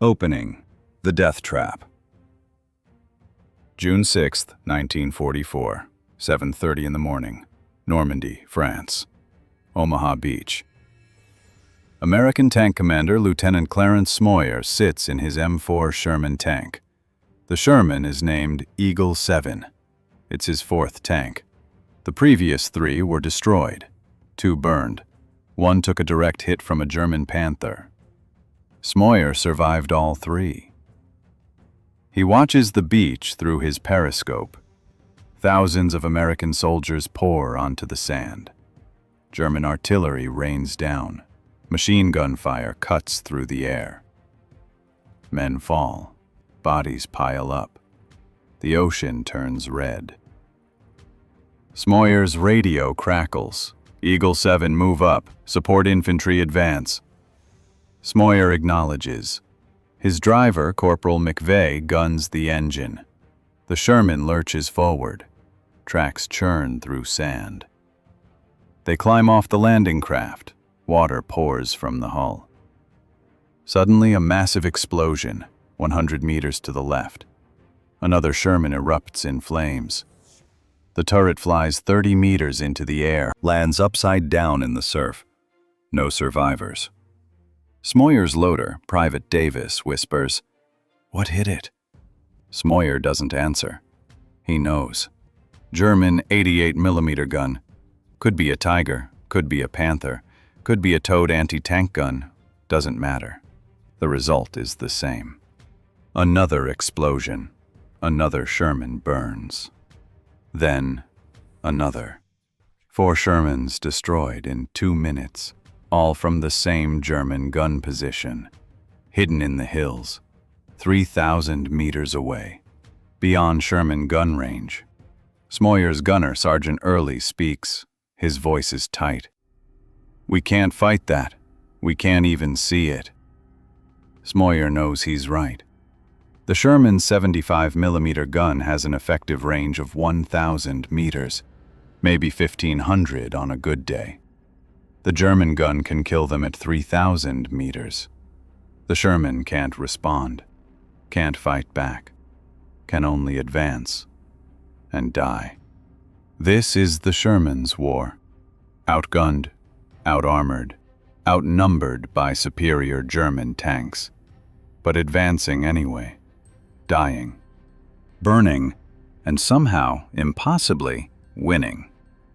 Opening: The Death Trap. June 6, 1944, 7:30 in the morning. Normandy, France. Omaha Beach. American Tank Commander Lieutenant Clarence Smoyer sits in his M4 Sherman tank. The Sherman is named Eagle 7. It's his fourth tank. The previous three were destroyed. 2 burned. 1 took a direct hit from a German Panther. Smoyer survived all 3. He watches the beach through his periscope. Thousands of American soldiers pour onto the sand. German artillery rains down. Machine gun fire cuts through the air. Men fall. Bodies pile up. The ocean turns red. Smoyer's radio crackles. Eagle 7, move up. Support infantry, advance. Smoyer acknowledges. His driver, Corporal McVeigh, guns the engine. The Sherman lurches forward. Tracks churn through sand. They climb off the landing craft. Water pours from the hull. Suddenly, a massive explosion, 100 meters to the left. Another Sherman erupts in flames. The turret flies 30 meters into the air, lands upside down in the surf. No survivors. Smoyer's loader, Private Davis, whispers, "What hit it?" Smoyer doesn't answer. He knows. German 88mm gun. Could be a Tiger, could be a Panther, could be a towed anti-tank gun. Doesn't matter. The result is the same. Another explosion. Another Sherman burns. Then, another. 4 Shermans destroyed in 2 minutes. All from the same German gun position, hidden in the hills, 3,000 meters away, beyond Sherman gun range. Smoyer's gunner, Sergeant Early, speaks. His voice is tight. "We can't fight that. We can't even see it." Smoyer knows he's right. The Sherman's 75mm gun has an effective range of 1,000 meters, maybe 1,500 on a good day. The German gun can kill them at 3,000 meters. The Sherman can't respond, can't fight back, can only advance and die. This is the Sherman's war. Outgunned, outarmored, outnumbered by superior German tanks, but advancing anyway, dying, burning, and somehow, impossibly, winning.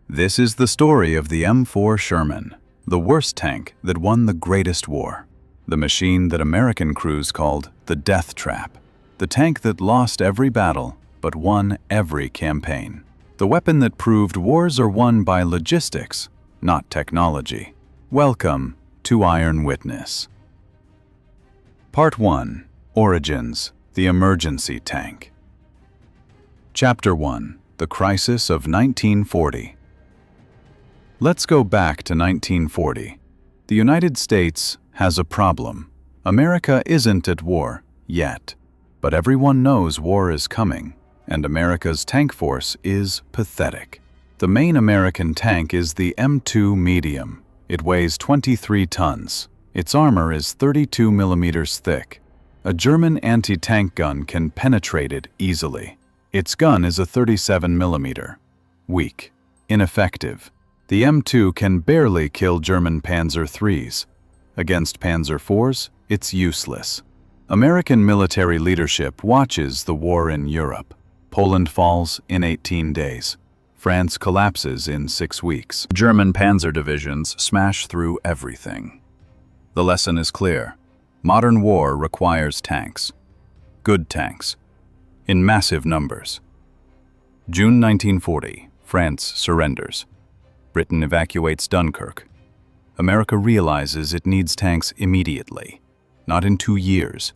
This is the story of the M4 Sherman, the worst tank that won the greatest war, the machine that American crews called the Death Trap, the tank that lost every battle but won every campaign, the weapon that proved wars are won by logistics, not technology. Welcome to Iron Witness. Part 1. Origins: The Emergency Tank. Chapter 1. The Crisis of 1940. Let's go back to 1940. The United States has a problem. America isn't at war yet, but everyone knows war is coming, and America's tank force is pathetic. The main American tank is the M2 Medium. It weighs 23 tons. Its armor is 32 millimeters thick. A German anti-tank gun can penetrate it easily. Its gun is a 37 millimeter. Weak. Ineffective. The M2 can barely kill German Panzer IIIs. Against Panzer IVs, it's useless. American military leadership watches the war in Europe. Poland falls in 18 days. France collapses in 6 weeks. German panzer divisions smash through everything. The lesson is clear. Modern war requires tanks. Good tanks. In massive numbers. June 1940, France surrenders. Britain evacuates Dunkirk. America realizes it needs tanks immediately, not in 2 years.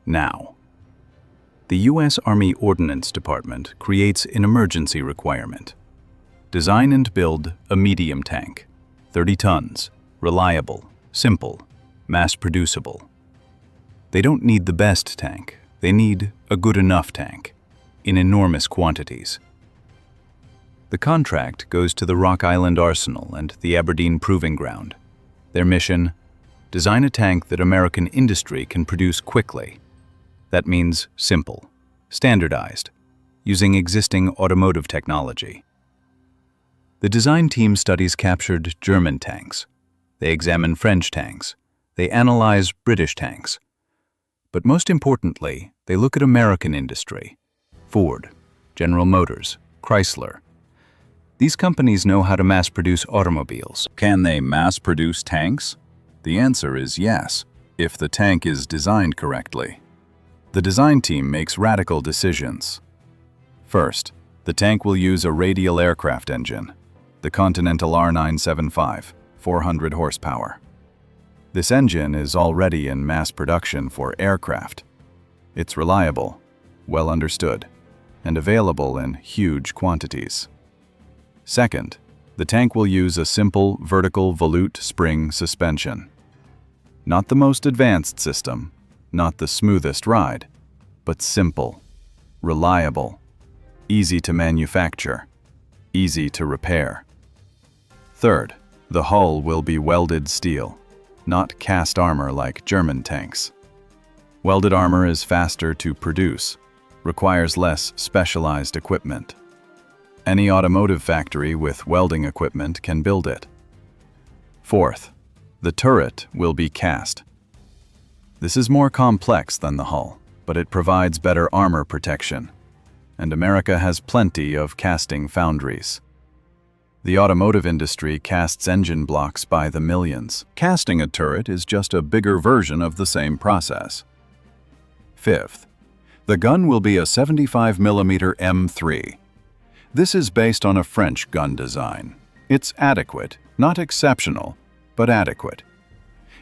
Now. The U.S. Army Ordnance Department creates an emergency requirement. Design and build a medium tank, 30 tons, reliable, simple, mass-producible. They don't need the best tank, they need a good enough tank, in enormous quantities. The contract goes to the Rock Island Arsenal and the Aberdeen Proving Ground. Their mission: Design a tank that American industry can produce quickly. That means simple, standardized, using existing automotive technology. The design team studies captured German tanks. They examine French tanks. They analyze British tanks. But most importantly, they look at American industry. Ford, General Motors, Chrysler. These companies know how to mass-produce automobiles. Can they mass-produce tanks? The answer is yes, if the tank is designed correctly. The design team makes radical decisions. First, the tank will use a radial aircraft engine, the Continental R975, 400 horsepower. This engine is already in mass production for aircraft. It's reliable, well understood, and available in huge quantities. Second, the tank will use a simple vertical volute spring suspension. Not the most advanced system, not the smoothest ride, but simple, reliable, easy to manufacture, easy to repair. Third, the hull will be welded steel, not cast armor like German tanks. Welded armor is faster to produce, requires less specialized equipment. Any automotive factory with welding equipment can build it. Fourth, the turret will be cast. This is more complex than the hull, but it provides better armor protection, and America has plenty of casting foundries. The automotive industry casts engine blocks by the millions. Casting a turret is just a bigger version of the same process. Fifth, the gun will be a 75mm M3. This is based on a French gun design. It's adequate, not exceptional, but adequate.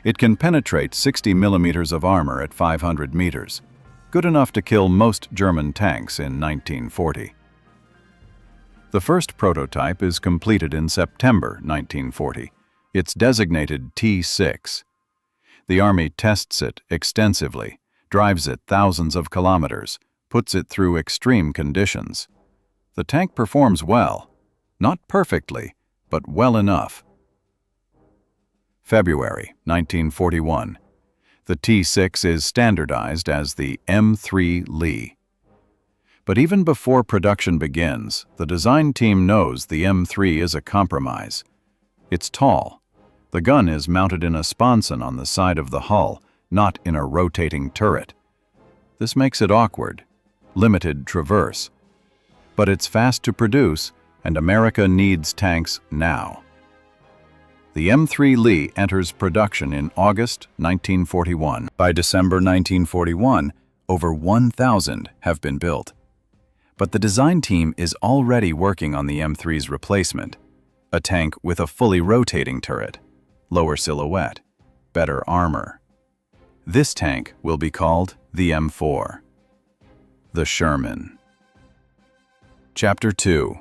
It can penetrate 60 millimeters of armor at 500 meters, good enough to kill most German tanks in 1940. The first prototype is completed in September 1940. It's designated T6. The Army tests it extensively, drives it thousands of kilometers, puts it through extreme conditions. The tank performs well, not perfectly, but well enough. February 1941. The T6 is standardized as the M3 Lee. But even before production begins, the design team knows the M3 is a compromise. It's tall. The gun is mounted in a sponson on the side of the hull, not in a rotating turret. This makes it awkward, limited traverse. But it's fast to produce, and America needs tanks now. The M3 Lee enters production in August 1941. By December 1941, over 1,000 have been built. But the design team is already working on the M3's replacement, a tank with a fully rotating turret, lower silhouette, better armor. This tank will be called the M4, the Sherman. Chapter 2.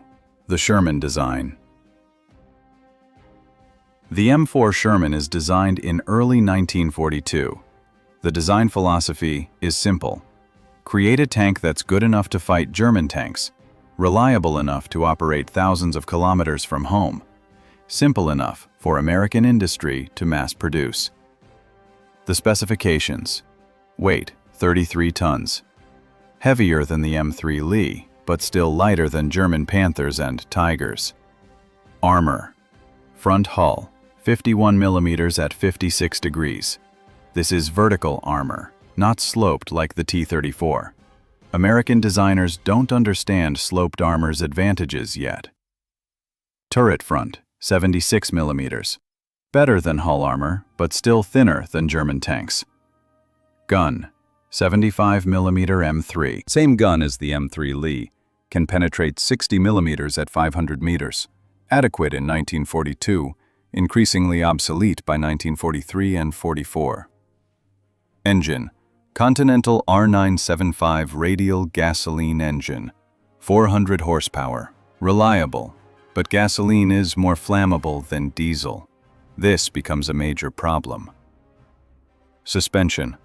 The Sherman Design. The M4 Sherman is designed in early 1942. The design philosophy is simple. Create a tank that's good enough to fight German tanks, reliable enough to operate thousands of kilometers from home, simple enough for American industry to mass produce. The specifications: weight 33 tons, heavier than the M3 Lee, but still lighter than German Panthers and Tigers. Armor: front hull 51 millimeters at 56 degrees. This is vertical armor, not sloped like the T-34. American designers don't understand sloped armor's advantages yet. Turret front 76 millimeters. Better than hull armor, but still thinner than German tanks. Gun 75 millimeter M3. Same gun as the M3 Lee. Can penetrate 60 millimeters at 500 meters. Adequate in 1942. Increasingly obsolete by 1943 and 44. Engine: Continental R975 radial gasoline engine, 400 horsepower, reliable, but gasoline is more flammable than diesel. This becomes a major problem. Suspension: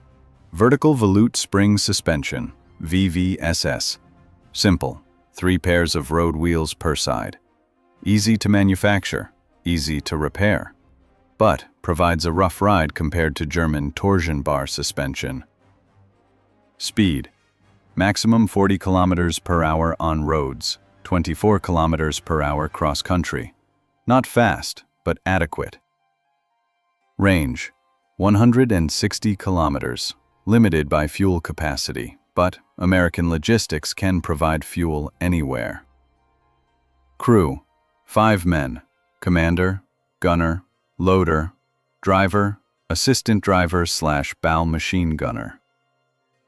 vertical volute spring suspension, VVSS. Simple, 3 pairs of road wheels per side. Easy to manufacture. Easy to repair, but provides a rough ride compared to German torsion bar suspension. Speed: maximum 40 kilometers per hour on roads, 24 kilometers per hour cross-country. Not fast, but adequate. Range: 160 kilometers, limited by fuel capacity, but American logistics can provide fuel anywhere. Crew: 5 men, commander, gunner, loader, driver, assistant driver/bow machine gunner.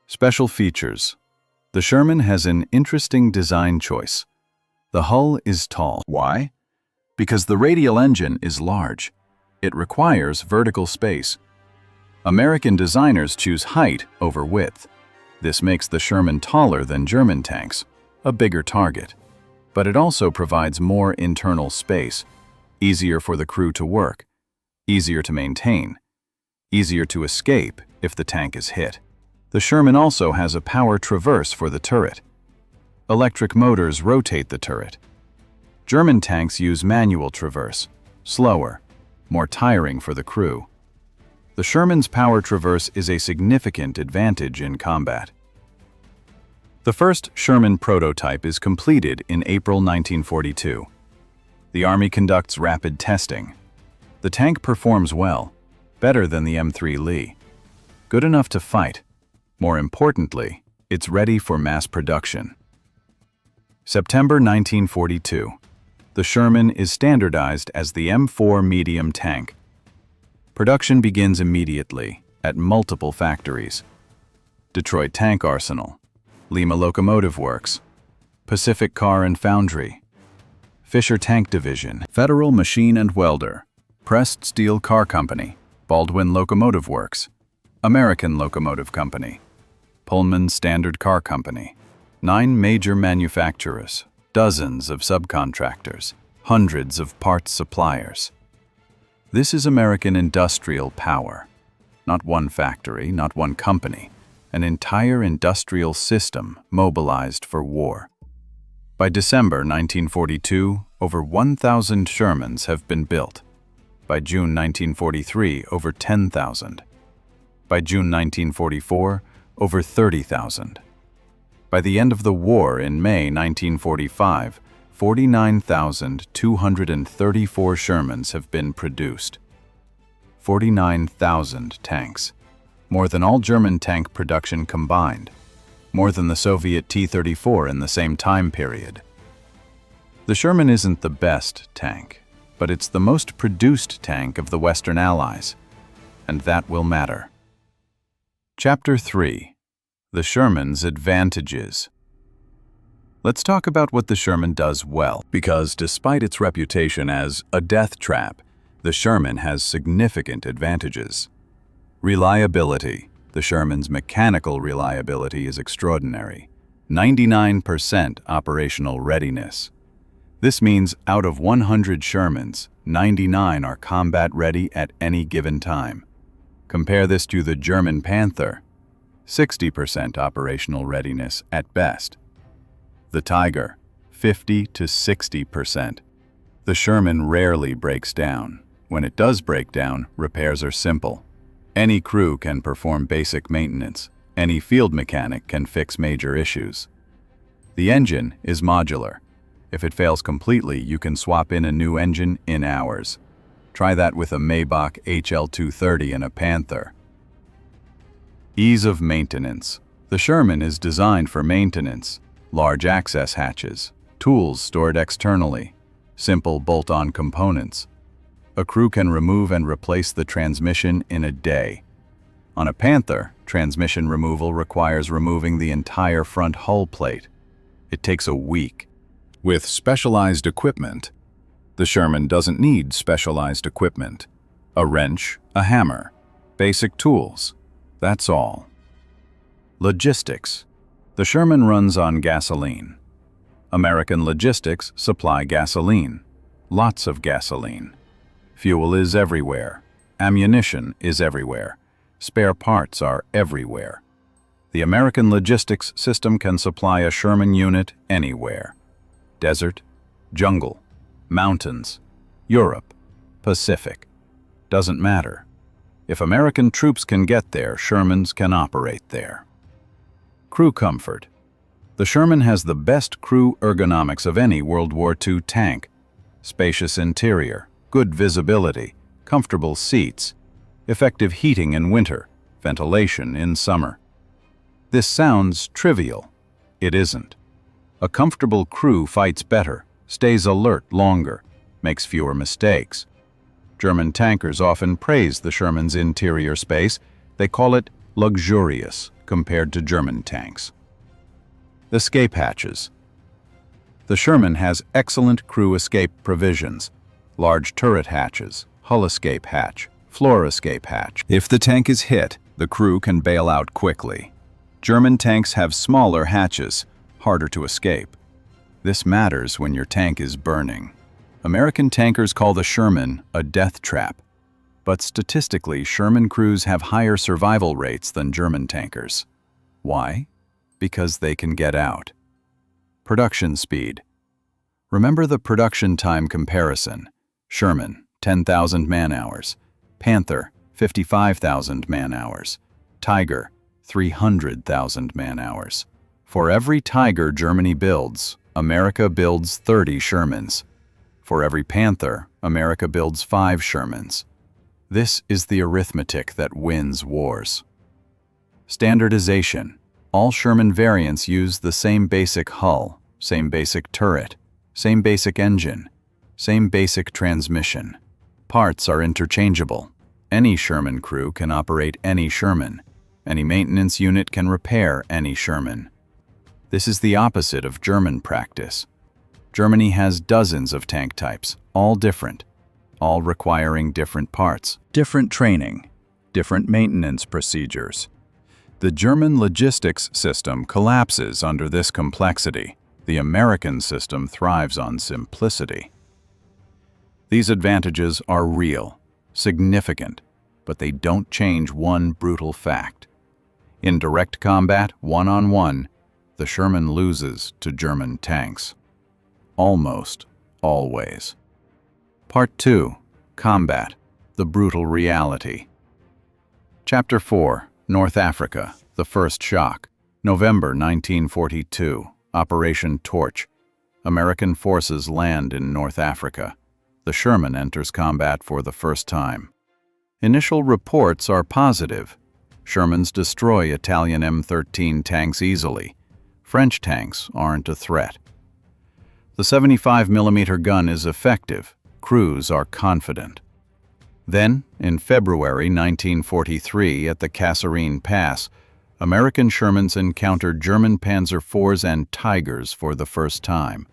Special features: the Sherman has an interesting design choice. The hull is tall. Why? Because the radial engine is large. It requires vertical space. American designers choose height over width. This makes the Sherman taller than German tanks, a bigger target. But it also provides more internal space, easier for the crew to work, easier to maintain, easier to escape if the tank is hit. The Sherman also has a power traverse for the turret. Electric motors rotate the turret. German tanks use manual traverse, slower, more tiring for the crew. The Sherman's power traverse is a significant advantage in combat. The first Sherman prototype is completed in April 1942. The Army conducts rapid testing. The tank performs well, better than the M3 Lee. Good enough to fight. More importantly, it's ready for mass production. September 1942. The Sherman is standardized as the M4 medium tank. Production begins immediately at multiple factories: Detroit Tank Arsenal, Lima Locomotive Works, Pacific Car and Foundry, Fisher Tank Division, Federal Machine and Welder, Pressed Steel Car Company, Baldwin Locomotive Works, American Locomotive Company, Pullman Standard Car Company. 9 major manufacturers, dozens of subcontractors, hundreds of parts suppliers. This is American industrial power. Not one factory, not one company, an entire industrial system mobilized for war. By December 1942, over 1,000 Shermans have been built. By June 1943, over 10,000. By June 1944, over 30,000. By the end of the war in May 1945, 49,234 Shermans have been produced. 49,000 tanks. More than all German tank production combined. More than the Soviet T-34 in the same time period. The Sherman isn't the best tank, but it's the most produced tank of the Western Allies, and that will matter. Chapter 3. The Sherman's Advantages. Let's talk about what the Sherman does well, because despite its reputation as a death trap, the Sherman has significant advantages. Reliability. The Sherman's mechanical reliability is extraordinary. 99% operational readiness. This means out of 100 Shermans, 99 are combat ready at any given time. Compare this to the German Panther, 60% operational readiness at best. The Tiger, 50 to 60%. The Sherman rarely breaks down. When it does break down, repairs are simple. Any crew can perform basic maintenance. Any field mechanic can fix major issues. The engine is modular. If it fails completely, you can swap in a new engine in hours. Try that with a Maybach HL230 and a Panther. Ease of maintenance. The Sherman is designed for maintenance. Large access hatches, tools stored externally, simple bolt-on components. A crew can remove and replace the transmission in a day. On a Panther, transmission removal requires removing the entire front hull plate. It takes a week. With specialized equipment, the Sherman doesn't need specialized equipment. A wrench, a hammer, basic tools. That's all. Logistics. The Sherman runs on gasoline. American logistics supply gasoline. Lots of gasoline. Fuel is everywhere. Ammunition is everywhere. Spare parts are everywhere. The American logistics system can supply a Sherman unit anywhere. Desert, jungle, mountains, Europe, Pacific. doesn't matter. If American troops can get there, Shermans can operate there. Crew comfort. The Sherman has the best crew ergonomics of any World War II tank. Spacious interior, good visibility, comfortable seats, effective heating in winter, ventilation in summer. This sounds trivial. It isn't. A comfortable crew fights better, stays alert longer, makes fewer mistakes. German tankers often praise the Sherman's interior space. They call it luxurious compared to German tanks. Escape hatches. The Sherman has excellent crew escape provisions: large turret hatches, hull escape hatch, floor escape hatch. If the tank is hit, the crew can bail out quickly. German tanks have smaller hatches, harder to escape. This matters when your tank is burning. American tankers call the Sherman a death trap, but statistically, Sherman crews have higher survival rates than German tankers. Why? Because they can get out. Production speed. Remember the production time comparison. Sherman, 10,000 man-hours. Panther, 55,000 man-hours. Tiger, 300,000 man-hours. For every Tiger Germany builds, America builds 30 Shermans. For every Panther, America builds 5 Shermans. This is the arithmetic that wins wars. Standardization. All Sherman variants use the same basic hull, same basic turret, same basic engine, same basic transmission. Parts are interchangeable. Any Sherman crew can operate any Sherman. Any maintenance unit can repair any Sherman. This is the opposite of German practice. Germany has dozens of tank types, all different, all requiring different parts, different training, different maintenance procedures. The German logistics system collapses under this complexity. The American system thrives on simplicity. These advantages are real, significant, but they don't change one brutal fact. In direct combat, one-on-one, the Sherman loses to German tanks. Almost always. Part 2. Combat. The brutal reality. Chapter 4. North Africa. The First Shock. November 1942. Operation Torch. American forces land in North Africa. The Sherman enters combat for the first time. Initial reports are positive. Shermans destroy Italian M13 tanks easily. French tanks aren't a threat. The 75mm gun is effective. Crews are confident. Then, in February 1943, at the Kasserine Pass, American Shermans encountered German Panzer IVs and Tigers for the first time.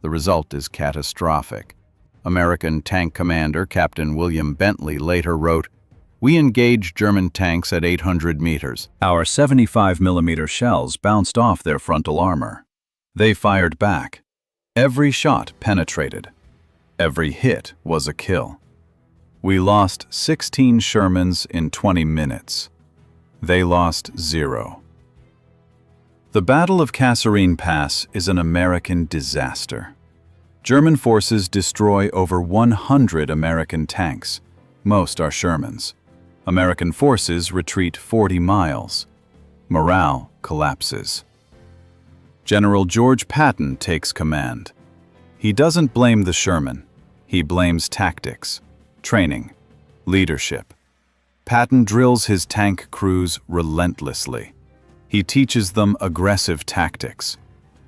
The result is catastrophic. American tank commander Captain William Bentley later wrote, "We engaged German tanks at 800 meters. Our 75mm shells bounced off their frontal armor. They fired back. Every shot penetrated. Every hit was a kill. We lost 16 Shermans in 20 minutes. They lost 0. The Battle of Kasserine Pass is an American disaster. German forces destroy over 100 American tanks. Most are Shermans. American forces retreat 40 miles. Morale collapses. General George Patton takes command. He doesn't blame the Sherman. He blames tactics, training, leadership. Patton drills his tank crews relentlessly. He teaches them aggressive tactics,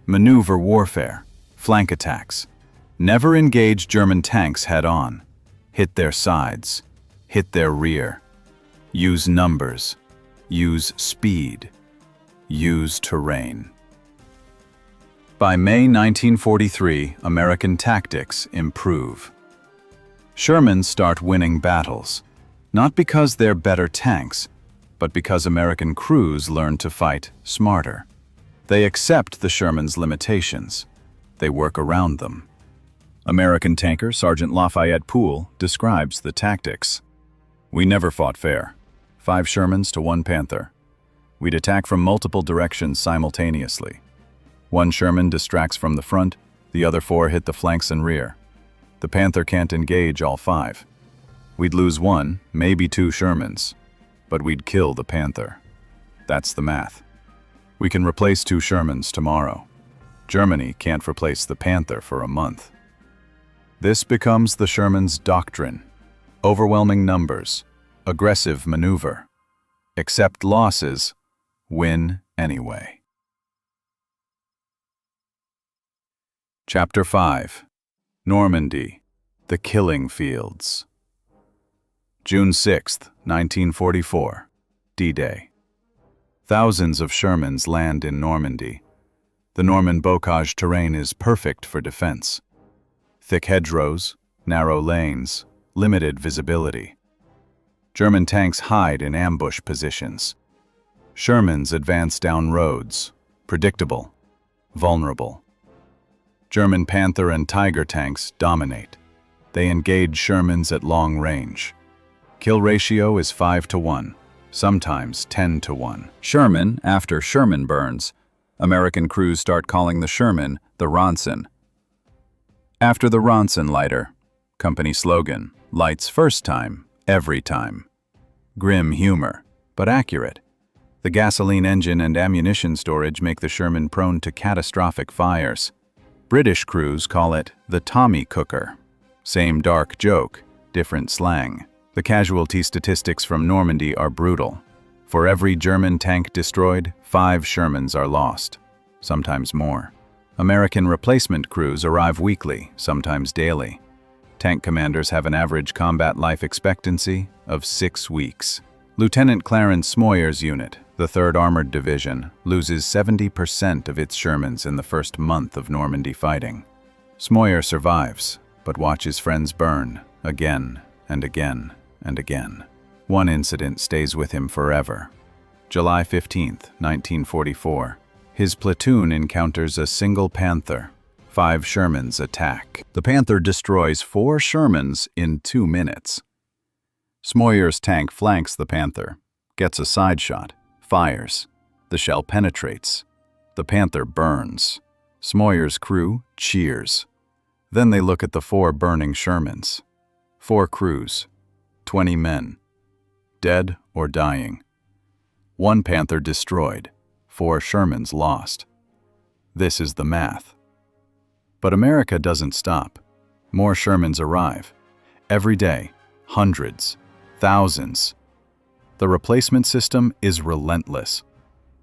maneuver warfare, flank attacks. Never engage German tanks head-on. Hit their sides. Hit their rear. Use numbers. Use speed. Use terrain. By May 1943, American tactics improve. Shermans start winning battles, not because they're better tanks, but because American crews learn to fight smarter. They accept the Sherman's limitations. They work around them. American tanker Sergeant Lafayette Poole describes the tactics. "We never fought fair. 5 Shermans to 1 Panther. We'd attack from multiple directions simultaneously. 1 Sherman distracts from the front, the other 4 hit the flanks and rear. The Panther can't engage all 5. We'd lose one, maybe two Shermans, but we'd kill the Panther. That's the math. We can replace two Shermans tomorrow. Germany can't replace the Panther for a month. This becomes the Sherman's doctrine. Overwhelming numbers, aggressive maneuver. Accept losses, win anyway. Chapter 5. Normandy, the Killing Fields. June 6, 1944, D-Day. Thousands of Shermans land in Normandy. The Norman bocage terrain is perfect for defense. Thick hedgerows, narrow lanes, limited visibility. German tanks hide in ambush positions. Shermans advance down roads, predictable, vulnerable. German Panther and Tiger tanks dominate. They engage Shermans at long range. Kill ratio is 5-to-1, sometimes 10-to-1. Sherman after Sherman burns. American crews start calling the Sherman the Ronson. After the Ronson lighter. Company slogan, lights first time, every time. Grim humor, but accurate. The gasoline engine and ammunition storage make the Sherman prone to catastrophic fires. British crews call it the Tommy cooker. Same dark joke, different slang. The casualty statistics from Normandy are brutal. For every German tank destroyed, 5 Shermans are lost, sometimes more. American replacement crews arrive weekly, sometimes daily. Tank commanders have an average combat life expectancy of 6 weeks. Lieutenant Clarence Smoyer's unit, the 3rd Armored Division, loses 70% of its Shermans in the first month of Normandy fighting. Smoyer survives, but watches friends burn, again and again and again. One incident stays with him forever. July 15, 1944. His platoon encounters a single Panther. 5 Shermans attack. The Panther destroys 4 Shermans in 2 minutes. Smoyer's tank flanks the Panther, gets a side shot, fires. The shell penetrates. The Panther burns. Smoyer's crew cheers. Then they look at the 4 burning Shermans. 4 crews, 20 men, dead or dying. 1 Panther destroyed, 4 Shermans lost. This is the math. But America doesn't stop. More Shermans arrive. Every day, hundreds, thousands. The replacement system is relentless.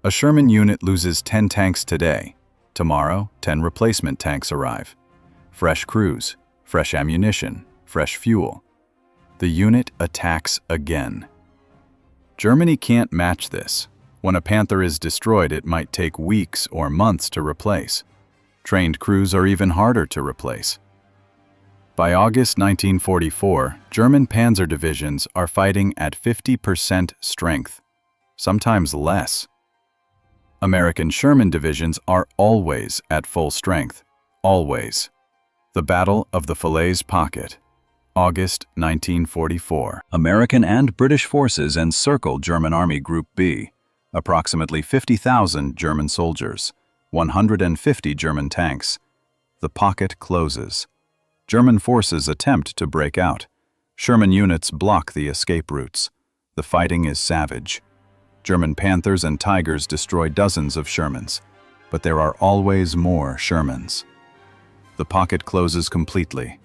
A Sherman unit loses 10 tanks today. Tomorrow, 10 replacement tanks arrive. Fresh crews, fresh ammunition, fresh fuel. The unit attacks again. Germany can't match this. When a Panther is destroyed, it might take weeks or months to replace. Trained crews are even harder to replace. By August 1944, German panzer divisions are fighting at 50% strength, sometimes less. American Sherman divisions are always at full strength, always. The Battle of the Falaise Pocket, August 1944. American and British forces encircle German Army Group B, approximately 50,000 German soldiers, 150 German tanks. The pocket closes. German forces attempt to break out. Sherman units block the escape routes. The fighting is savage. German Panthers and Tigers destroy dozens of Shermans, but there are always more Shermans. The pocket closes completely.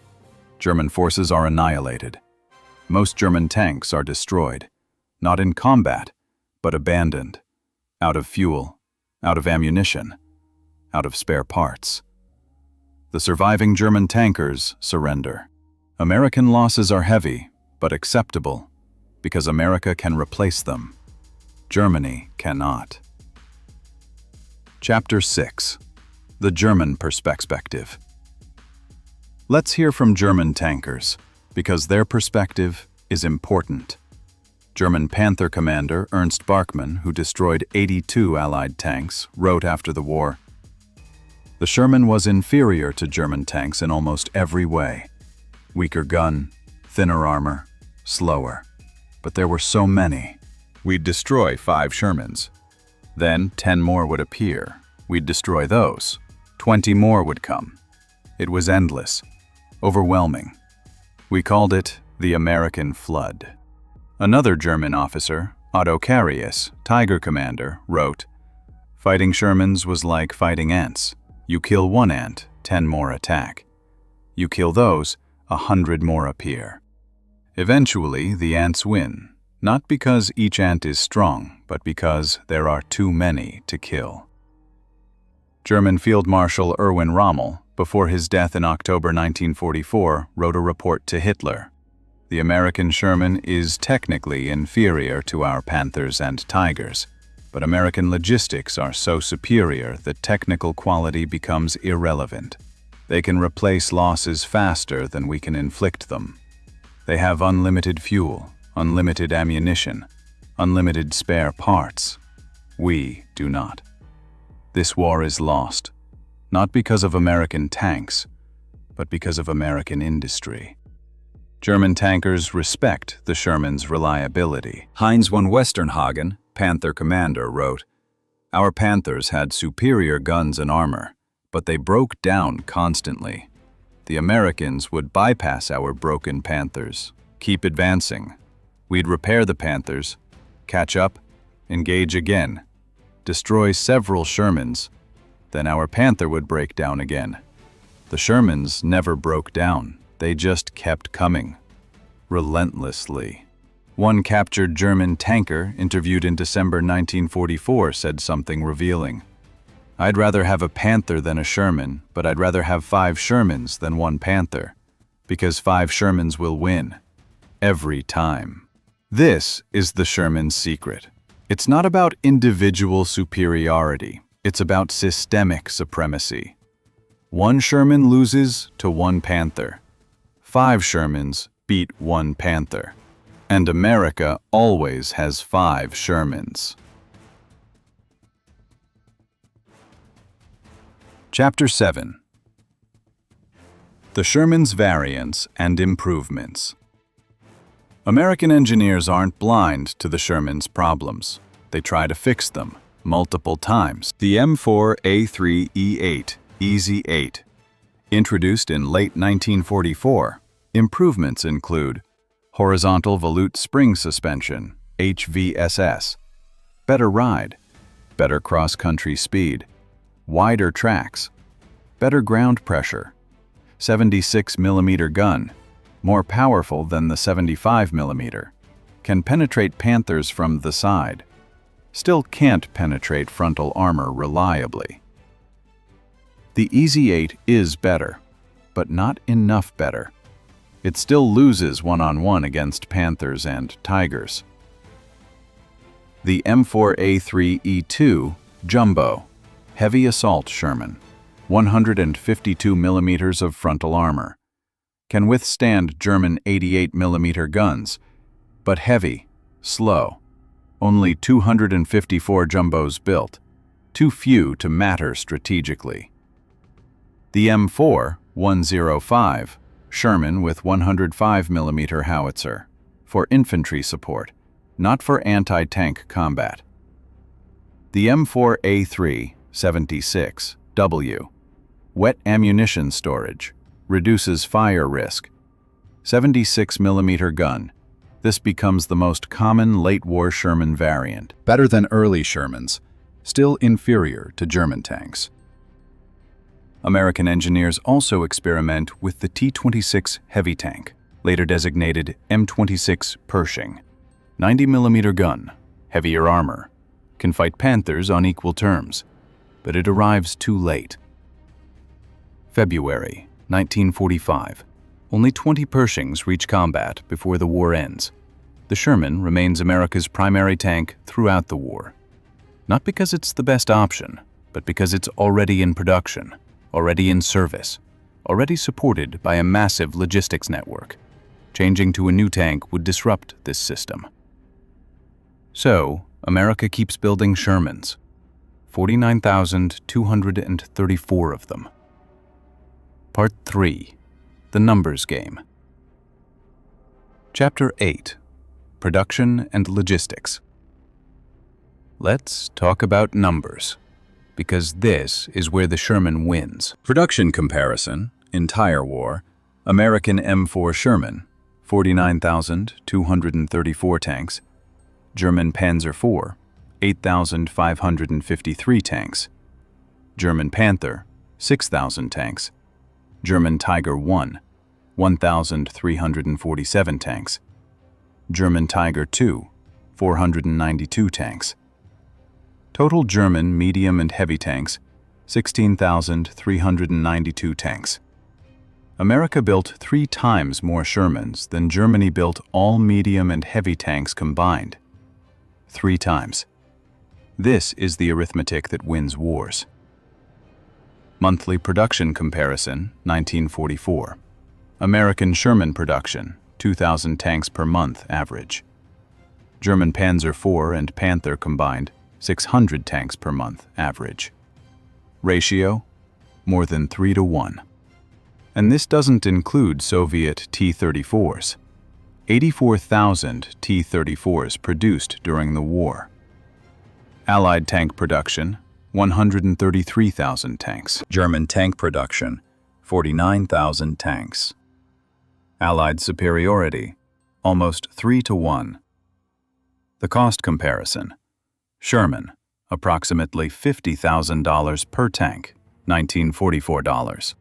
German forces are annihilated. Most German tanks are destroyed, not in combat, but abandoned, out of fuel, out of ammunition, out of spare parts. The surviving German tankers surrender. American losses are heavy, but acceptable, because America can replace them. Germany cannot. Chapter 6. The German Perspective. Let's hear from German tankers, because their perspective is important. German Panther commander Ernst Bachmann, who destroyed 82 Allied tanks, wrote after the war, "The Sherman was inferior to German tanks in almost every way. Weaker gun, thinner armor, slower. But there were so many. We'd destroy 5 Shermans. Then 10 more would appear. We'd destroy those. 20 more would come. It was endless, overwhelming. We called it The American Flood. Another German officer, Otto Carius, Tiger commander, wrote, "Fighting Shermans was like fighting ants. You kill one ant, 10 more attack. You kill those, 100 more appear." Eventually, the ants win, not because each ant is strong, but because there are too many to kill. German Field Marshal Erwin Rommel, before his death in October 1944, wrote a report to Hitler. The American Sherman is technically inferior to our Panthers and Tigers, but American logistics are so superior that technical quality becomes irrelevant. They can replace losses faster than we can inflict them. They have unlimited fuel, unlimited ammunition, unlimited spare parts. We do not. This war is lost, not because of American tanks, but because of American industry. German tankers respect the Sherman's reliability. Heinz von Westernhagen, Panther commander, wrote, "Our Panthers had superior guns and armor, but they broke down constantly. The Americans would bypass our broken Panthers, keep advancing. We'd repair the Panthers, catch up, engage again, destroy several Shermans, then our Panther would break down again. The Shermans never broke down. They just kept coming, relentlessly." One captured German tanker interviewed in December 1944 said something revealing. "I'd rather have a Panther than a Sherman, but I'd rather have 5 Shermans than 1 Panther, because 5 Shermans will win, every time." This is the Sherman's secret. It's not about individual superiority, it's about systemic supremacy. 1 Sherman loses to 1 Panther. 5 Shermans beat 1 Panther. And America always has 5 Shermans. Chapter 7. The Sherman's Variants and Improvements. American engineers aren't blind to the Sherman's problems. They try to fix them multiple times. The M4 A3E8 Easy 8. Introduced in late 1944, improvements include horizontal volute spring suspension, HVSS, better ride, better cross-country speed, wider tracks, better ground pressure, 76mm gun, more powerful than the 75mm, can penetrate Panthers from the side, still can't penetrate frontal armor reliably. The Easy 8 is better, but not enough better. It still loses one-on-one against Panthers and Tigers. The M4A3E2 Jumbo, heavy assault Sherman, 152mm of frontal armor, can withstand German 88mm guns, but heavy, slow. Only 254 Jumbos built, too few to matter strategically. The M4 105 Sherman with 105mm howitzer, for infantry support, not for anti-tank combat. The M4A3 76W, wet ammunition storage, reduces fire risk. 76mm gun. This becomes the most common late-war Sherman variant. Better than early Shermans, still inferior to German tanks. American engineers also experiment with the T-26 heavy tank, later designated M26 Pershing. 90mm gun, heavier armor, can fight Panthers on equal terms, but it arrives too late. February 1945. Only 20 Pershings reach combat before the war ends. The Sherman remains America's primary tank throughout the war. Not because it's the best option, but because it's already in production, already in service, already supported by a massive logistics network. Changing to a new tank would disrupt this system. So, America keeps building Shermans. 49,234 of them. Part 3. The Numbers Game. Chapter 8. Production and Logistics. Let's talk about numbers, because this is where the Sherman wins. Production comparison, entire war, American M4 Sherman, 49,234 tanks. German Panzer IV, 8,553 tanks. German Panther, 6,000 tanks. German Tiger I, 1,347 tanks. German Tiger II, 492 tanks. Total German medium and heavy tanks, 16,392 tanks. America built 3 times more Shermans than Germany built all medium and heavy tanks combined. 3 times. This is the arithmetic that wins wars. Monthly production comparison, 1944. American Sherman production, 2,000 tanks per month average. German Panzer IV and Panther combined, 600 tanks per month average. Ratio, more than 3 to 1. And this doesn't include Soviet T-34s. 84,000 T-34s produced during the war. Allied tank production, 133,000 tanks. German tank production, 49,000 tanks. Allied superiority, almost 3 to 1. The cost comparison. Sherman, approximately $50,000 per tank, $1944.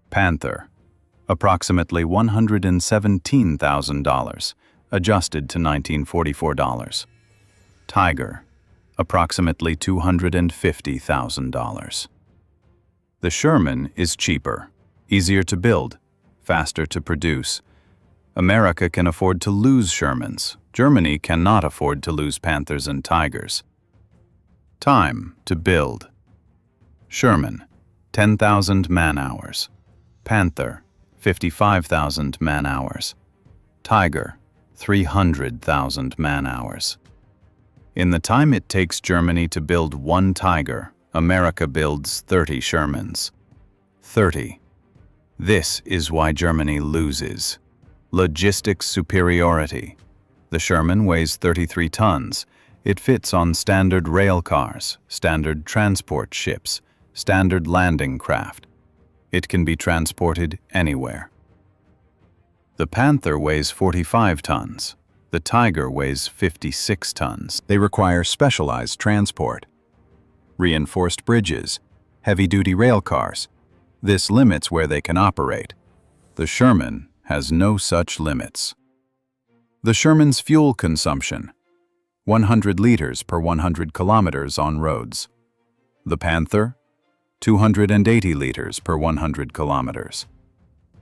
Panther, approximately $117,000, adjusted to $1944. Tiger, approximately $250,000. The Sherman is cheaper, easier to build, faster to produce. America can afford to lose Shermans. Germany cannot afford to lose Panthers and Tigers. Time to build. Sherman, 10,000 man-hours. Panther, 55,000 man-hours. Tiger, 300,000 man-hours. In the time it takes Germany to build 1 Tiger, America builds 30 Shermans. 30. This is why Germany loses. Logistics superiority. The Sherman weighs 33 tons. It fits on standard rail cars, standard transport ships, standard landing craft. It can be transported anywhere. The Panther weighs 45 tons. The Tiger weighs 56 tons. They require specialized transport. Reinforced bridges, heavy-duty rail cars. This limits where they can operate. The Sherman has no such limits. The Sherman's fuel consumption, 100 liters per 100 kilometers on roads. The Panther, 280 liters per 100 kilometers.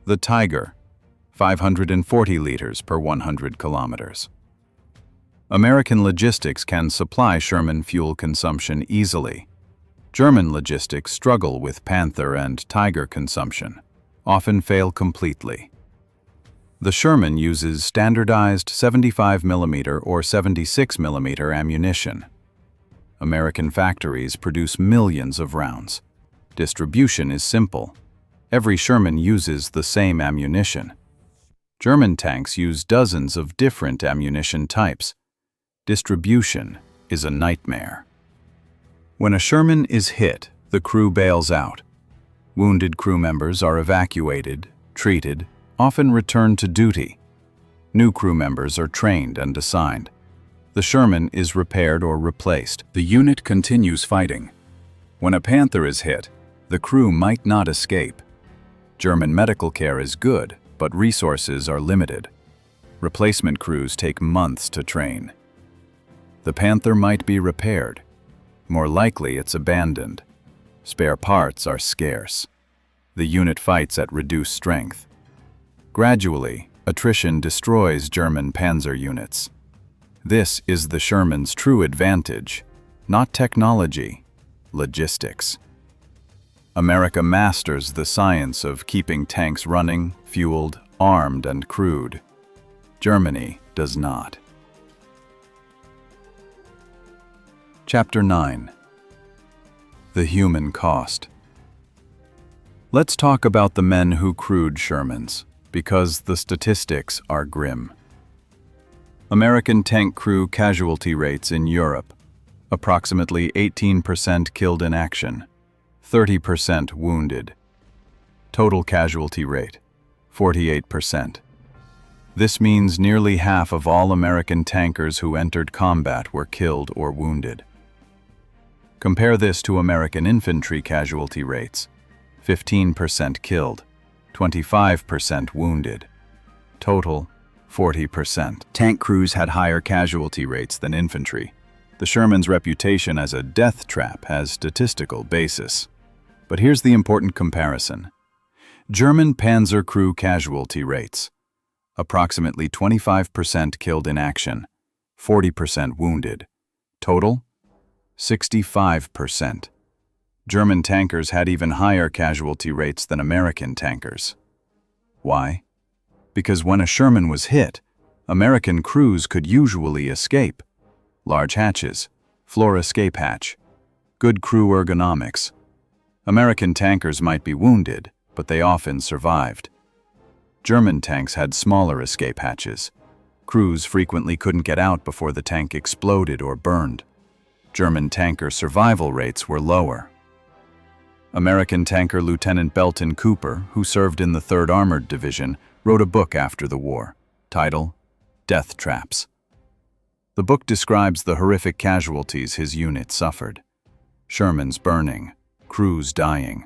The Tiger, 540 liters per 100 kilometers. American logistics can supply Sherman fuel consumption easily. German logistics struggle with Panther and Tiger consumption, often fail completely. The Sherman uses standardized 75mm or 76mm ammunition. American factories produce millions of rounds. Distribution is simple. Every Sherman uses the same ammunition. German tanks use dozens of different ammunition types. Distribution is a nightmare. When a Sherman is hit, the crew bails out. Wounded crew members are evacuated, treated, often returned to duty. New crew members are trained and assigned. The Sherman is repaired or replaced. The unit continues fighting. When a Panther is hit, the crew might not escape. German medical care is good, but resources are limited. Replacement crews take months to train. The Panther might be repaired. More likely it's abandoned. Spare parts are scarce. The unit fights at reduced strength. Gradually, attrition destroys German panzer units. This is the Sherman's true advantage, not technology, logistics. America masters the science of keeping tanks running, fueled, armed, and crewed. Germany does not. Chapter 9. The Human Cost. Let's talk about the men who crewed Shermans, because the statistics are grim. American tank crew casualty rates in Europe: approximately 18% killed in action, 30% wounded. Total casualty rate, 48%. This means nearly half of all American tankers who entered combat were killed or wounded. Compare this to American infantry casualty rates: 15% killed, 25% wounded. Total, 40%. Tank crews had higher casualty rates than infantry. The Sherman's reputation as a death trap has statistical basis. But here's the important comparison. German Panzer crew casualty rates: approximately 25% killed in action, 40% wounded. Total, 65%. German tankers had even higher casualty rates than American tankers. Why? Because when a Sherman was hit, American crews could usually escape. Large hatches, floor escape hatch, good crew ergonomics. American tankers might be wounded, but they often survived. German tanks had smaller escape hatches. Crews frequently couldn't get out before the tank exploded or burned. German tanker survival rates were lower. American tanker Lieutenant Belton Cooper, who served in the 3rd Armored Division, wrote a book after the war. Title: Death Traps. The book describes the horrific casualties his unit suffered. Shermans burning, crews dying.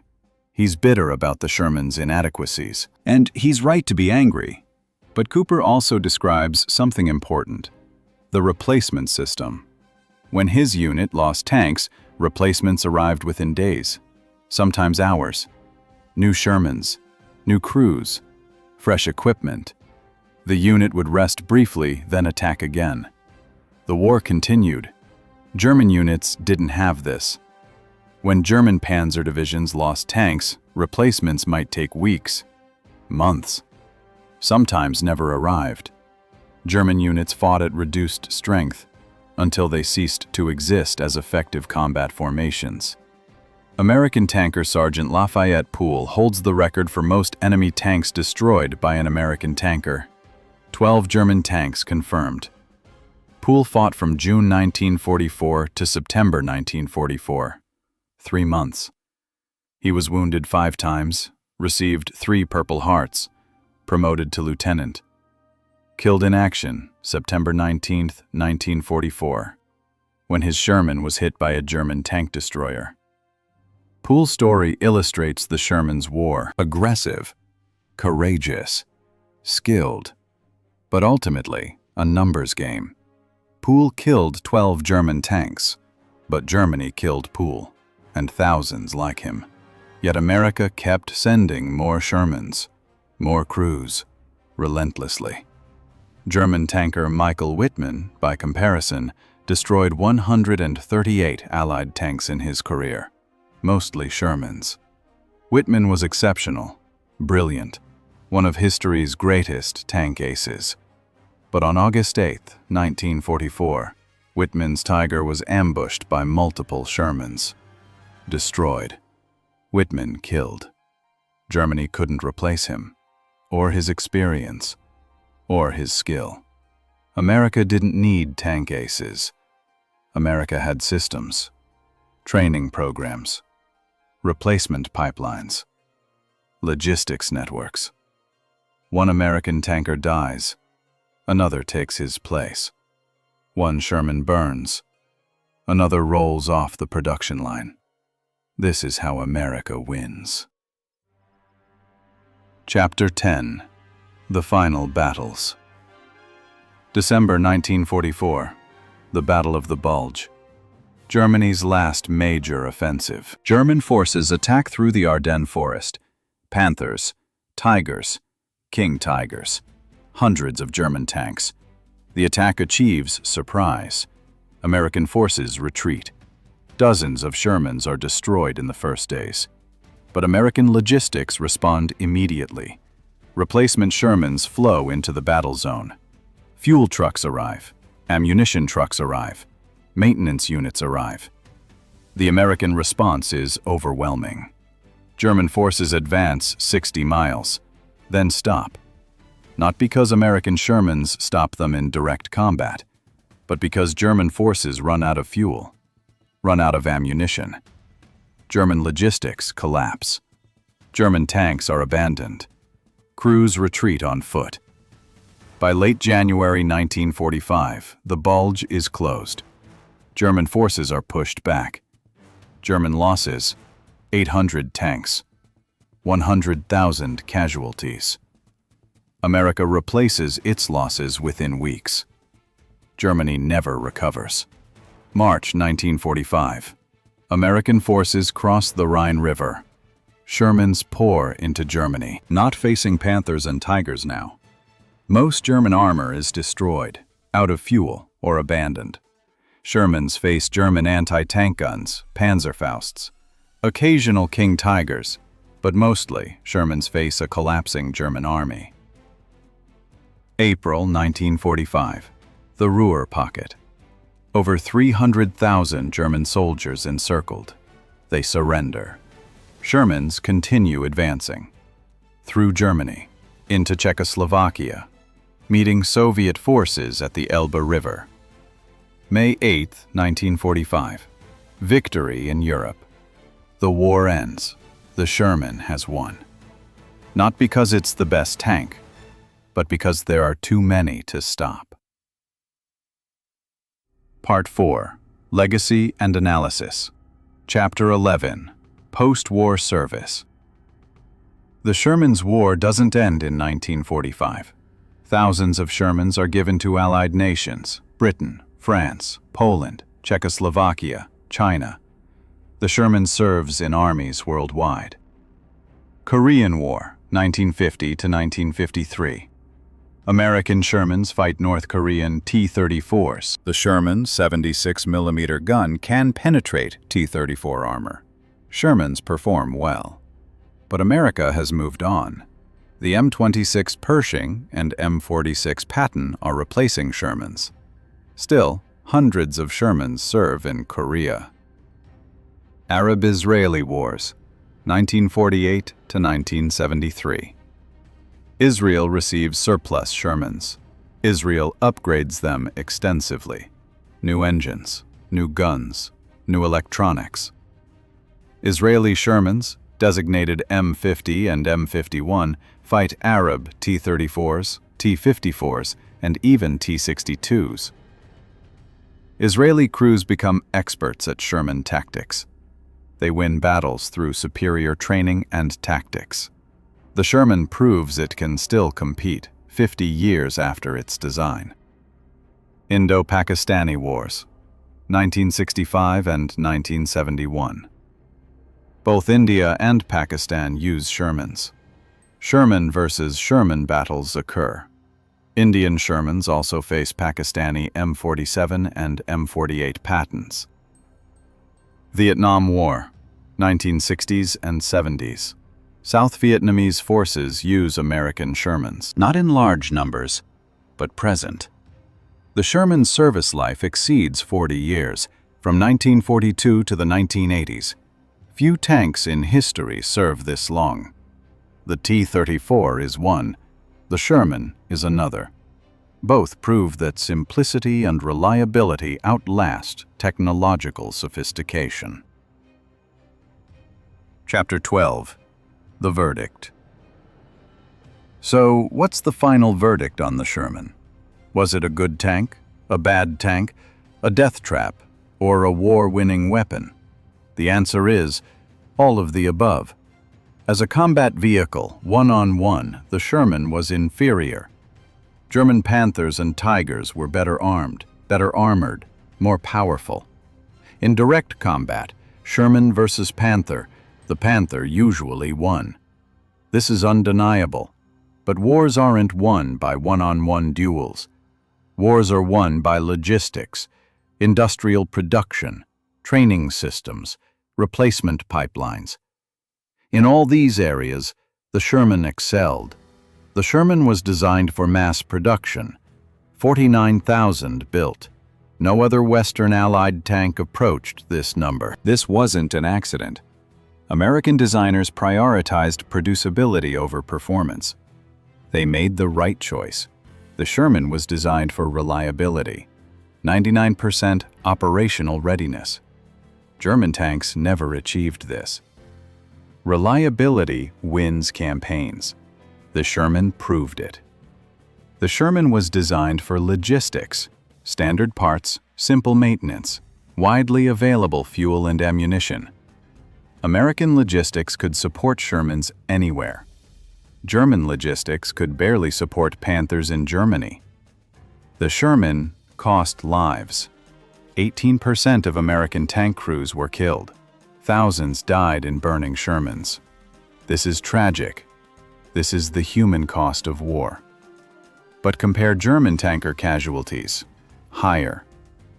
He's bitter about the Sherman's inadequacies. And he's right to be angry. But Cooper also describes something important: the replacement system. When his unit lost tanks, replacements arrived within days, sometimes hours. New Shermans, new crews, fresh equipment. The unit would rest briefly, then attack again. The war continued. German units didn't have this. When German panzer divisions lost tanks, replacements might take weeks, months, sometimes never arrived. German units fought at reduced strength until they ceased to exist as effective combat formations. American tanker Sergeant Lafayette Poole holds the record for most enemy tanks destroyed by an American tanker. 12 German tanks confirmed. Poole fought from June 1944 to September 1944. 3 months. He was wounded 5 times, received 3 Purple Hearts, promoted to lieutenant. Killed in action, September 19, 1944, when his Sherman was hit by a German tank destroyer. Poole's story illustrates the Sherman's war: aggressive, courageous, skilled, but ultimately a numbers game. Poole killed 12 German tanks, but Germany killed Poole, and thousands like him. Yet America kept sending more Shermans, more crews, relentlessly. German tanker Michael Wittmann, by comparison, destroyed 138 Allied tanks in his career, mostly Shermans. Wittmann was exceptional, brilliant, one of history's greatest tank aces. But on August 8, 1944, Wittmann's Tiger was ambushed by multiple Shermans. Destroyed. Wittmann killed. Germany couldn't replace him, or his experience, or his skill. America didn't need tank aces. America had systems, training programs, replacement pipelines, logistics networks. One American tanker dies, another takes his place. One Sherman burns, another rolls off the production line. This is how America wins. Chapter 10. The Final Battles. December 1944. The Battle of the Bulge. Germany's last major offensive. German forces attack through the Ardennes forest. Panthers, Tigers, King Tigers. Hundreds of German tanks. The attack achieves surprise. American forces retreat. Dozens of Shermans are destroyed in the first days. But American logistics respond immediately. Replacement Shermans flow into the battle zone. Fuel trucks arrive. Ammunition trucks arrive. Maintenance units arrive. The American response is overwhelming. German forces advance 60 miles, then stop. Not because American Shermans stop them in direct combat, but because German forces run out of fuel, run out of ammunition. German logistics collapse. German tanks are abandoned. Crews retreat on foot. By late January 1945, the bulge is closed. German forces are pushed back. German losses: 800 tanks, 100,000 casualties. America replaces its losses within weeks. Germany never recovers. March 1945. American forces cross the Rhine River. Shermans pour into Germany. Not facing Panthers and Tigers now. Most German armor is destroyed, out of fuel, or abandoned. Shermans face German anti-tank guns, Panzerfausts, occasional King Tigers, but mostly Shermans face a collapsing German army. April 1945. The Ruhr Pocket. Over 300,000 German soldiers encircled. They surrender. Shermans continue advancing. Through Germany, into Czechoslovakia, meeting Soviet forces at the Elbe River. May 8, 1945. Victory in Europe. The war ends. The Sherman has won. Not because it's the best tank, but because there are too many to stop. Part 4. Legacy and Analysis. Chapter 11. Post-war service. The Shermans' war doesn't end in 1945. Thousands of Shermans are given to Allied nations: Britain, France, Poland, Czechoslovakia, China. The Sherman serves in armies worldwide. Korean War, 1950 to 1953. American Shermans fight North Korean T-34s. The Sherman 76mm gun can penetrate T-34 armor. Shermans perform well. But America has moved on. The M26 Pershing and M46 Patton are replacing Shermans. Still, hundreds of Shermans serve in Korea. Arab-Israeli Wars, 1948 to 1973. Israel receives surplus Shermans. Israel upgrades them extensively. New engines, new guns, new electronics. Israeli Shermans, designated M50 and M51, fight Arab T-34s, T-54s, and even T-62s. Israeli crews become experts at Sherman tactics. They win battles through superior training and tactics. The Sherman proves it can still compete 50 years after its design. Indo-Pakistani Wars, 1965 and 1971. Both India and Pakistan use Shermans. Sherman versus Sherman battles occur. Indian Shermans also face Pakistani M47 and M48 Pattons. Vietnam War, 1960s and 70s. South Vietnamese forces use American Shermans. Not in large numbers, but present. The Sherman's service life exceeds 40 years, from 1942 to the 1980s. Few tanks in history serve this long. The T-34 is one, the Sherman is another. Both prove that simplicity and reliability outlast technological sophistication. Chapter 12. The Verdict. So, what's the final verdict on the Sherman? Was it a good tank, a bad tank, a death trap, or a war-winning weapon? The answer is all of the above. As a combat vehicle, one-on-one, the Sherman was inferior. German Panthers and Tigers were better armed, better armored, more powerful. In direct combat, Sherman versus Panther, the Panther usually won. This is undeniable. But wars aren't won by one-on-one duels. Wars are won by logistics, industrial production, training systems, replacement pipelines. In all these areas, the Sherman excelled. The Sherman was designed for mass production. 49,000 built. No other Western Allied tank approached this number. This wasn't an accident. American designers prioritized producibility over performance. They made the right choice. The Sherman was designed for reliability. 99% operational readiness. German tanks never achieved this. Reliability wins campaigns. The Sherman proved it. The Sherman was designed for logistics, standard parts, simple maintenance, widely available fuel and ammunition. American logistics could support Shermans anywhere. German logistics could barely support Panthers in Germany. The Sherman cost lives. 18% of American tank crews were killed. Thousands died in burning Shermans. This is tragic. This is the human cost of war. But compare German tanker casualties. Higher.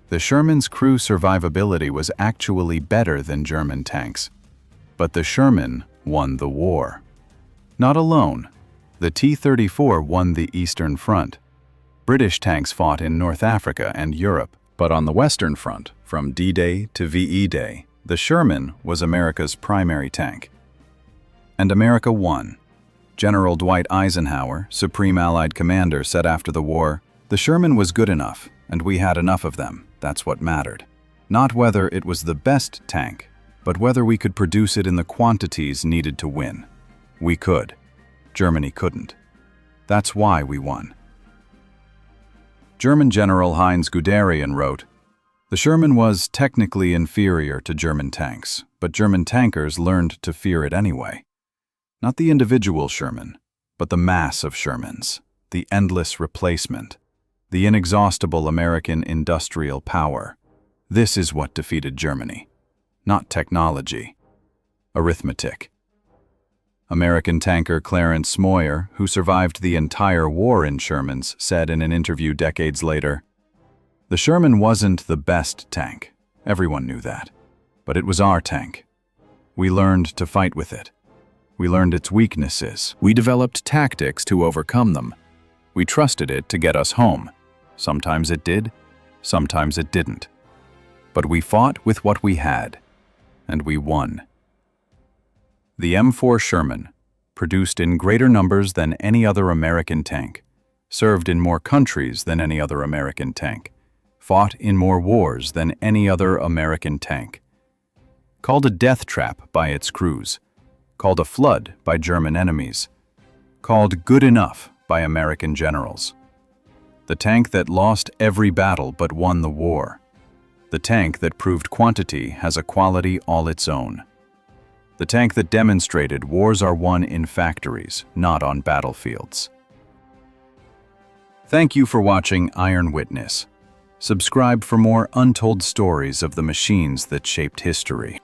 The Sherman's crew survivability was actually better than German tanks. But the Sherman won the war. Not alone. The T-34 won the Eastern Front. British tanks fought in North Africa and Europe. But on the Western Front, from D-Day to VE Day, the Sherman was America's primary tank. And America won. General Dwight Eisenhower, Supreme Allied Commander, said after the war, "The Sherman was good enough, and we had enough of them. That's what mattered. Not whether it was the best tank, but whether we could produce it in the quantities needed to win. We could. Germany couldn't. That's why we won." German General Heinz Guderian wrote, "The Sherman was technically inferior to German tanks, but German tankers learned to fear it anyway. Not the individual Sherman, but the mass of Shermans, the endless replacement, the inexhaustible American industrial power. This is what defeated Germany. Not technology. Arithmetic." American tanker Clarence Smoyer, who survived the entire war in Shermans, said in an interview decades later, "The Sherman wasn't the best tank. Everyone knew that. But it was our tank. We learned to fight with it. We learned its weaknesses. We developed tactics to overcome them. We trusted it to get us home. Sometimes it did, sometimes it didn't. But we fought with what we had, and we won." The M4 Sherman, produced in greater numbers than any other American tank, served in more countries than any other American tank, fought in more wars than any other American tank. Called a death trap by its crews, called a flood by German enemies, called good enough by American generals. The tank that lost every battle but won the war. The tank that proved quantity has a quality all its own. The tank that demonstrated wars are won in factories, not on battlefields. Thank you for watching Iron Witness. Subscribe for more untold stories of the machines that shaped history.